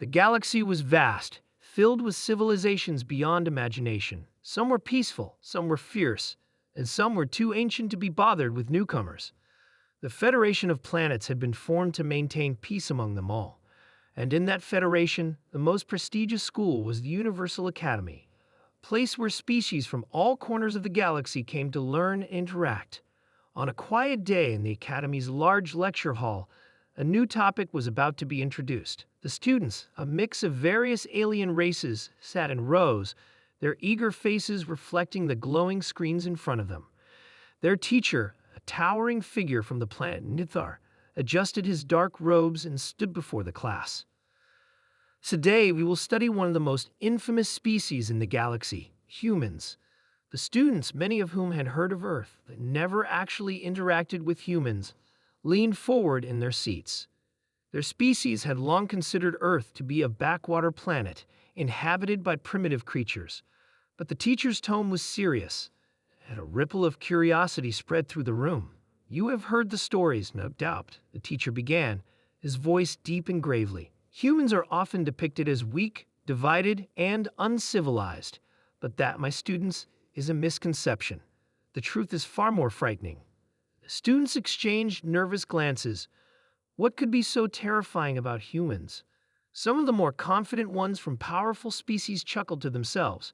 The galaxy was vast, filled with civilizations beyond imagination. Some were peaceful, some were fierce, and some were too ancient to be bothered with newcomers. The Federation of Planets had been formed to maintain peace among them all, and in that federation, the most prestigious school was the Universal Academy, a place where species from all corners of the galaxy came to learn and interact. On a quiet day in the Academy's large lecture hall, a new topic was about to be introduced. The students, a mix of various alien races, sat in rows, their eager faces reflecting the glowing screens in front of them. Their teacher, a towering figure from the planet Nithar, adjusted his dark robes and stood before the class. Today, we will study one of the most infamous species in the galaxy, humans. The students, many of whom had heard of Earth but never actually interacted with humans, leaned forward in their seats. Their species had long considered Earth to be a backwater planet, inhabited by primitive creatures. But the teacher's tone was serious, and a ripple of curiosity spread through the room. "You have heard the stories, no doubt," the teacher began, his voice deep and gravely. "Humans are often depicted as weak, divided, and uncivilized. But that, my students, is a misconception. The truth is far more frightening." The students exchanged nervous glances. What could be so terrifying about humans? Some of the more confident ones from powerful species chuckled to themselves,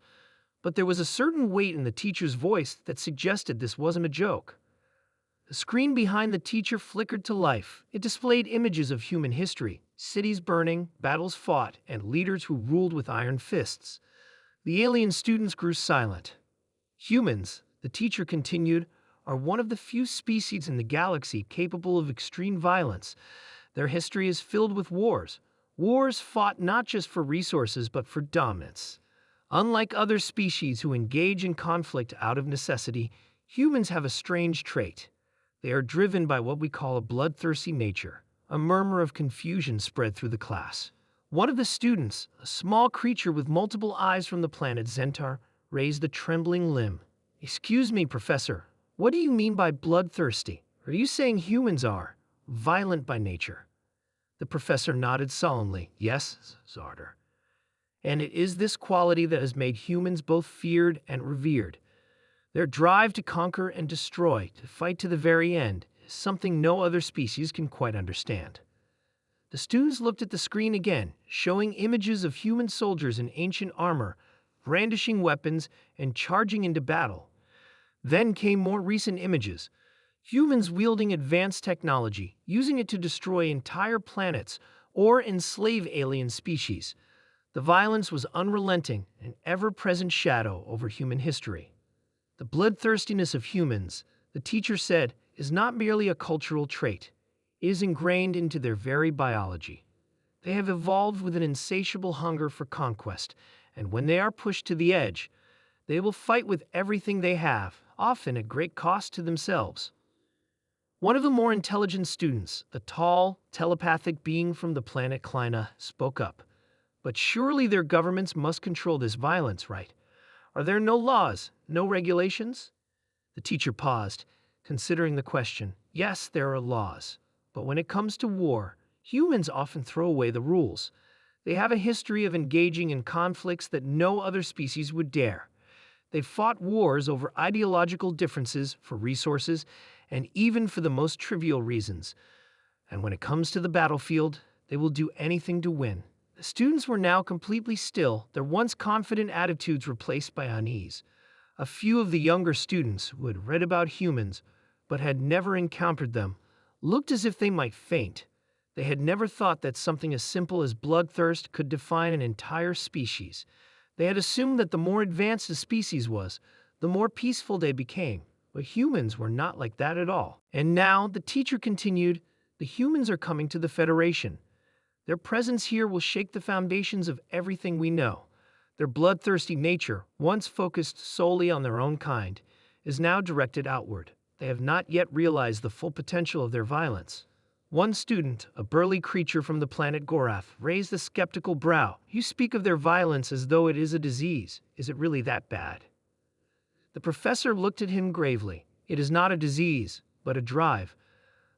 but there was a certain weight in the teacher's voice that suggested this wasn't a joke. The screen behind the teacher flickered to life. It displayed images of human history, cities burning, battles fought, and leaders who ruled with iron fists. The alien students grew silent. "Humans," the teacher continued, "are one of the few species in the galaxy capable of extreme violence. Their history is filled with wars. Wars fought not just for resources but for dominance. Unlike other species who engage in conflict out of necessity, humans have a strange trait. They are driven by what we call a bloodthirsty nature." A murmur of confusion spread through the class. One of the students, a small creature with multiple eyes from the planet Zentar, raised a trembling limb. "Excuse me, Professor, what do you mean by bloodthirsty? Are you saying humans are violent by nature?" The professor nodded solemnly. "Yes, Zarder. And it is this quality that has made humans both feared and revered. Their drive to conquer and destroy, to fight to the very end, is something no other species can quite understand." The students looked at the screen again, showing images of human soldiers in ancient armor, brandishing weapons and charging into battle. Then came more recent images. Humans wielding advanced technology, using it to destroy entire planets or enslave alien species. The violence was unrelenting, an ever-present shadow over human history. "The bloodthirstiness of humans," the teacher said, "is not merely a cultural trait. It is ingrained into their very biology. They have evolved with an insatiable hunger for conquest, and when they are pushed to the edge, they will fight with everything they have, often at great cost to themselves." One of the more intelligent students, a tall, telepathic being from the planet Kleina, spoke up. "But surely their governments must control this violence, right? Are there no laws, no regulations?" The teacher paused, considering the question. "Yes, there are laws. But when it comes to war, humans often throw away the rules. They have a history of engaging in conflicts that no other species would dare. They've fought wars over ideological differences, for resources, and even for the most trivial reasons. And when it comes to the battlefield, they will do anything to win." The students were now completely still, their once confident attitudes replaced by unease. A few of the younger students, who had read about humans but had never encountered them, looked as if they might faint. They had never thought that something as simple as bloodthirst could define an entire species. They had assumed that the more advanced a species was, the more peaceful they became. But humans were not like that at all. "And now," the teacher continued, "the humans are coming to the Federation. Their presence here will shake the foundations of everything we know. Their bloodthirsty nature, once focused solely on their own kind, is now directed outward. They have not yet realized the full potential of their violence." One student, a burly creature from the planet Gorath, raised a skeptical brow. "You speak of their violence as though it is a disease. Is it really that bad?" The professor looked at him gravely. "It is not a disease, but a drive.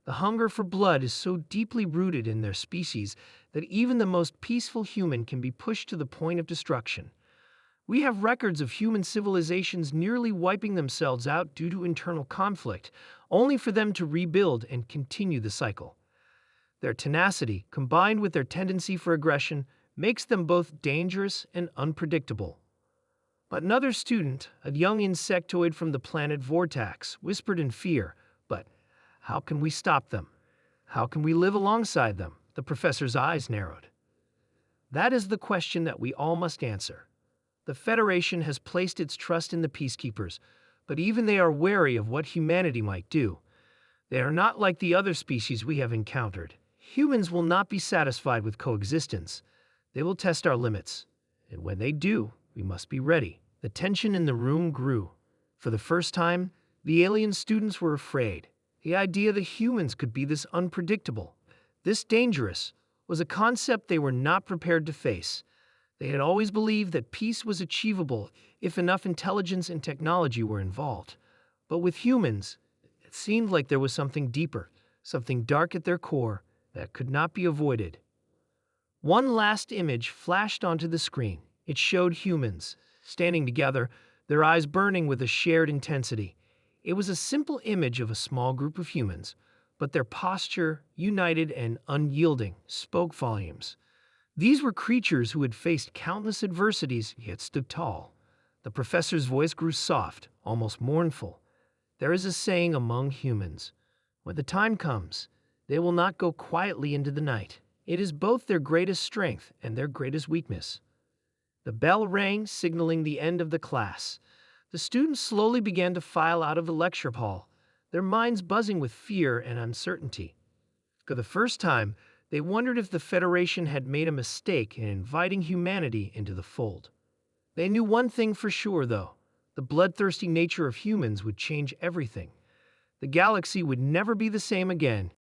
The hunger for blood is so deeply rooted in their species that even the most peaceful human can be pushed to the point of destruction. We have records of human civilizations nearly wiping themselves out due to internal conflict, only for them to rebuild and continue the cycle. Their tenacity, combined with their tendency for aggression, makes them both dangerous and unpredictable. But another student, a young insectoid from the planet Vortax, whispered in fear, "But how can we stop them? How can we live alongside them?" The professor's eyes narrowed. That is the question that we all must answer. The Federation has placed its trust in the peacekeepers, but even they are wary of what humanity might do. They are not like the other species we have encountered. Humans will not be satisfied with coexistence. They will test our limits. And when they do, we must be ready. The tension in the room grew. For the first time, the alien students were afraid. The idea that humans could be this unpredictable, this dangerous, was a concept they were not prepared to face. They had always believed that peace was achievable if enough intelligence and technology were involved. But with humans, it seemed like there was something deeper, something dark at their core that could not be avoided. One last image flashed onto the screen. It showed humans, standing together, their eyes burning with a shared intensity. It was a simple image of a small group of humans, but their posture, united and unyielding, spoke volumes. These were creatures who had faced countless adversities, yet stood tall. The professor's voice grew soft, almost mournful. There is a saying among humans: when the time comes, they will not go quietly into the night. It is both their greatest strength and their greatest weakness. The bell rang, signaling the end of the class. The students slowly began to file out of the lecture hall, their minds buzzing with fear and uncertainty. For the first time, they wondered if the Federation had made a mistake in inviting humanity into the fold. They knew one thing for sure, though: the bloodthirsty nature of humans would change everything. The galaxy would never be the same again,